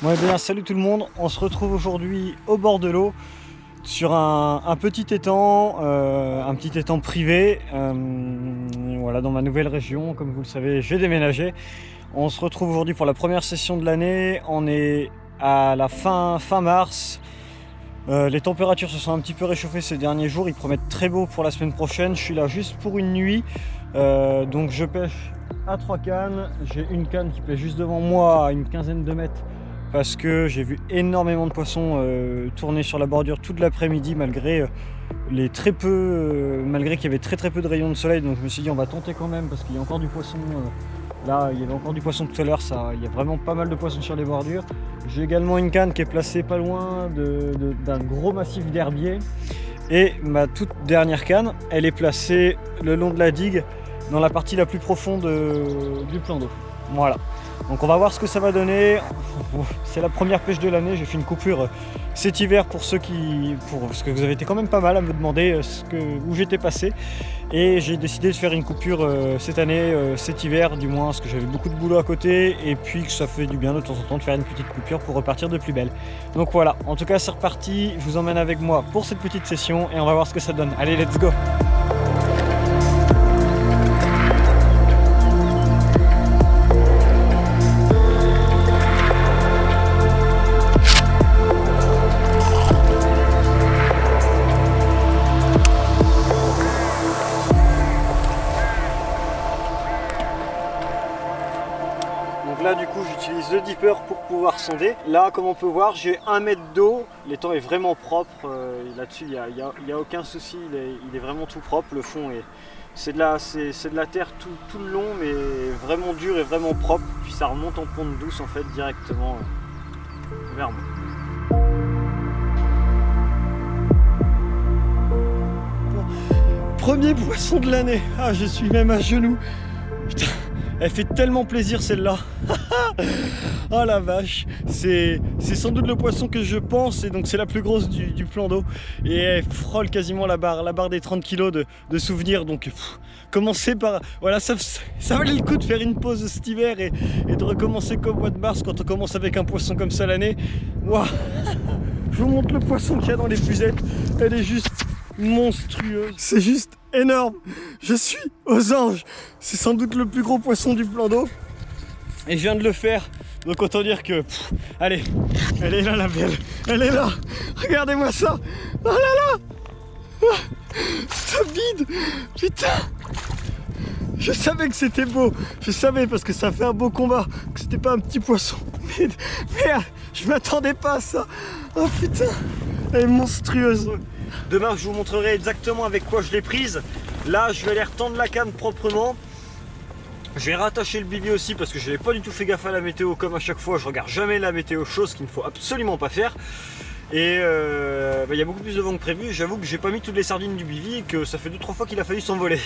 Bon eh bien salut tout le monde, on se retrouve aujourd'hui au bord de l'eau sur un petit étang privé, voilà, dans ma nouvelle région. Comme vous le savez, j'ai déménagé. On se retrouve aujourd'hui pour la première session de l'année. On est à la fin mars. Les températures se sont un petit peu réchauffées ces derniers jours, ils promettent très beau pour la semaine prochaine. Je suis là juste pour une nuit, donc je pêche à 3 cannes. J'ai une canne qui pêche juste devant moi à une quinzaine de mètres, parce que j'ai vu énormément de poissons tourner sur la bordure toute l'après-midi malgré malgré qu'il y avait très peu de rayons de soleil. Donc je me suis dit on va tenter quand même parce qu'il y a encore du poisson. Là il y avait encore du poisson tout à l'heure, il y a vraiment pas mal de poissons sur les bordures. J'ai également une canne qui est placée pas loin d'un gros massif d'herbier. Et ma toute dernière canne, elle est placée le long de la digue, dans la partie la plus profonde du plan d'eau. Voilà. Donc on va voir ce que ça va donner. C'est la première pêche de l'année. J'ai fait une coupure cet hiver parce que vous avez été quand même pas mal à me demander où j'étais passé. Et j'ai décidé de faire une coupure cette année, cet hiver du moins, parce que j'avais beaucoup de boulot à côté. Et puis que ça fait du bien de temps en temps de faire une petite coupure pour repartir de plus belle. Donc voilà, en tout cas c'est reparti. Je vous emmène avec moi pour cette petite session et on va voir ce que ça donne. Allez, let's go! Là du coup j'utilise le dipper pour pouvoir sonder. Là comme on peut voir j'ai 1 mètre d'eau, l'étang est vraiment propre, là-dessus il n'y a aucun souci, il est vraiment tout propre. Le fond c'est de la terre tout le long, mais vraiment dur et vraiment propre, puis ça remonte en pente douce en fait directement vers moi. Premier poisson de l'année, ah je suis même à genoux, putain. Elle fait tellement plaisir celle-là. Oh la vache. C'est sans doute le poisson que je pense, et donc c'est la plus grosse du plan d'eau. Et elle frôle quasiment la barre des 30 kg de souvenirs. Donc commencer par... Voilà, ça valait le coup de faire une pause cet hiver et de recommencer qu'au mois de mars quand on commence avec un poisson comme ça l'année. Wow. Je vous montre le poisson qu'il y a dans les fusettes. Elle est juste monstrueuse. C'est juste énorme. Je suis aux anges. C'est sans doute le plus gros poisson du plan d'eau. Et je viens de le faire. Donc autant dire que... allez, elle est là la belle. Elle est là. Regardez-moi ça. Oh là là. Ça vide. Putain. Je savais que c'était beau. Je savais parce que ça fait un beau combat. Que c'était pas un petit poisson. Mais merde, je m'attendais pas à ça. Oh putain. Elle est monstrueuse. Demain je vous montrerai exactement avec quoi je l'ai prise. Là je vais aller retendre la canne proprement. Je vais rattacher le bibi aussi parce que je n'avais pas du tout fait gaffe à la météo. Comme à chaque fois je regarde jamais la météo, chose qu'il ne faut absolument pas faire. Et y a beaucoup plus de vent que prévu. J'avoue que j'ai pas mis toutes les sardines du bibi et que ça fait 2-3 fois qu'il a failli s'envoler.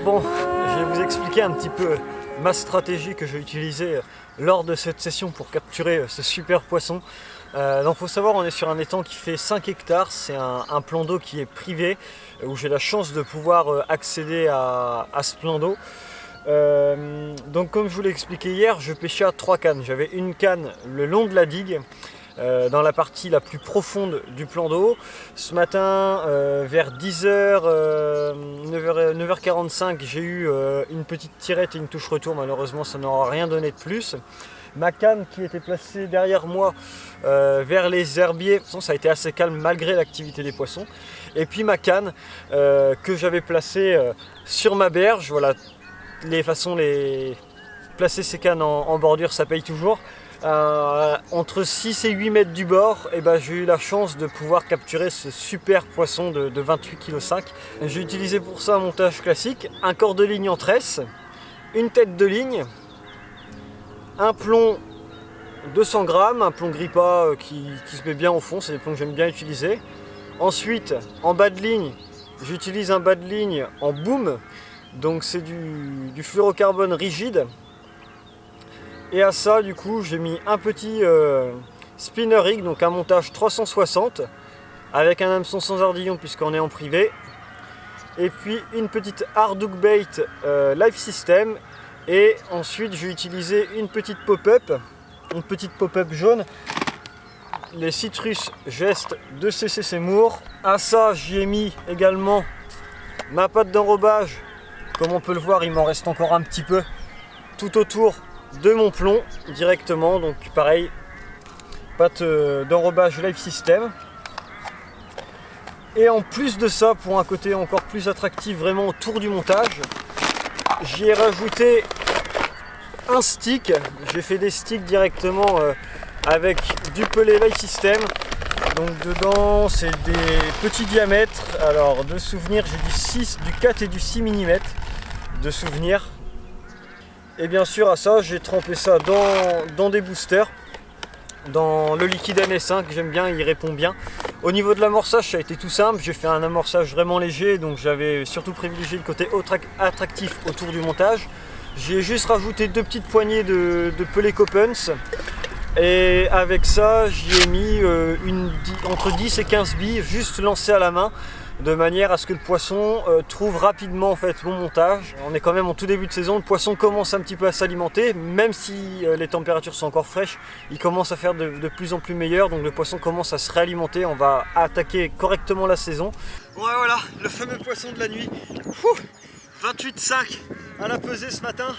Bon, je vais vous expliquer un petit peu ma stratégie que j'ai utilisée lors de cette session pour capturer ce super poisson. Donc il faut savoir, on est sur un étang qui fait 5 hectares, c'est un plan d'eau qui est privé, où j'ai la chance de pouvoir accéder à ce plan d'eau. Donc comme je vous l'ai expliqué hier, je pêchais à 3 cannes. J'avais une canne le long de la digue, dans la partie la plus profonde du plan d'eau. Ce matin, vers 10h, 9h45, j'ai eu une petite tirette et une touche retour. Malheureusement, ça n'aura rien donné de plus. Ma canne qui était placée derrière moi, vers les herbiers, ça a été assez calme malgré l'activité des poissons. Et puis ma canne que j'avais placée sur ma berge. Voilà, placer ses cannes en bordure, ça paye toujours. Entre 6 et 8 mètres du bord, et j'ai eu la chance de pouvoir capturer ce super poisson de 28,5 kg. J'ai utilisé pour ça un montage classique, un corps de ligne en tresse, une tête de ligne, un plomb 200 grammes, un plomb grippa qui se met bien au fond, c'est des plombs que j'aime bien utiliser. Ensuite, en bas de ligne, j'utilise un bas de ligne en boom, donc c'est du fluorocarbone rigide. Et à ça, du coup, j'ai mis un petit spinner rig, donc un montage 360 avec un hameçon sans ardillon puisqu'on est en privé. Et puis une petite hardhook bait live system. Et ensuite, j'ai utilisé une petite pop-up jaune, les Citrus Gest de CCC Moore. À ça, j'y ai mis également ma pâte d'enrobage. Comme on peut le voir, il m'en reste encore un petit peu tout autour de mon plomb directement, donc pareil, pâte d'enrobage live system. Et en plus de ça, pour un côté encore plus attractif vraiment autour du montage, j'y ai rajouté un stick. J'ai fait des sticks directement avec du pellet live system. Donc dedans c'est des petits diamètres. Alors de souvenir, j'ai du 6, du 4 et du 6 mm de souvenir. Et bien sûr à ça j'ai trempé ça dans des boosters, dans le liquide NS1 que j'aime bien, il répond bien. Au niveau de l'amorçage, ça a été tout simple, j'ai fait un amorçage vraiment léger, donc j'avais surtout privilégié le côté attractif autour du montage. J'ai juste rajouté 2 petites poignées de pellet Coppens, et avec ça j'y ai mis entre 10 et 15 billes juste lancées à la main, de manière à ce que le poisson trouve rapidement en fait mon montage. On est quand même en tout début de saison, le poisson commence un petit peu à s'alimenter, même si les températures sont encore fraîches, il commence à faire de plus en plus meilleur, donc le poisson commence à se réalimenter, on va attaquer correctement la saison. Ouais, voilà, le fameux poisson de la nuit. 28,5 à la pesée ce matin,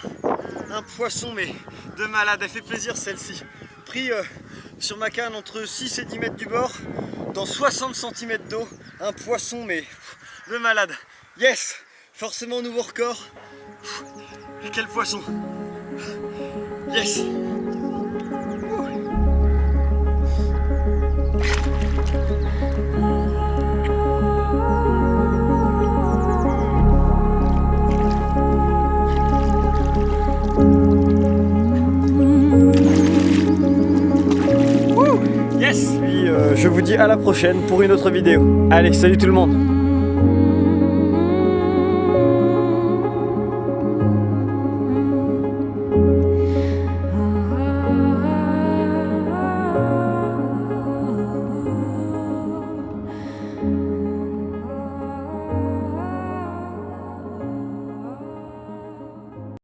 un poisson mais de malade, elle fait plaisir celle-ci. Pris sur ma canne entre 6 et 10 mètres du bord, dans 60 cm d'eau, un poisson mais de malade. Yes, forcément nouveau record. Quel poisson. Yes. Yes. Puis je vous dis à la prochaine pour une autre vidéo. Allez, salut tout le monde.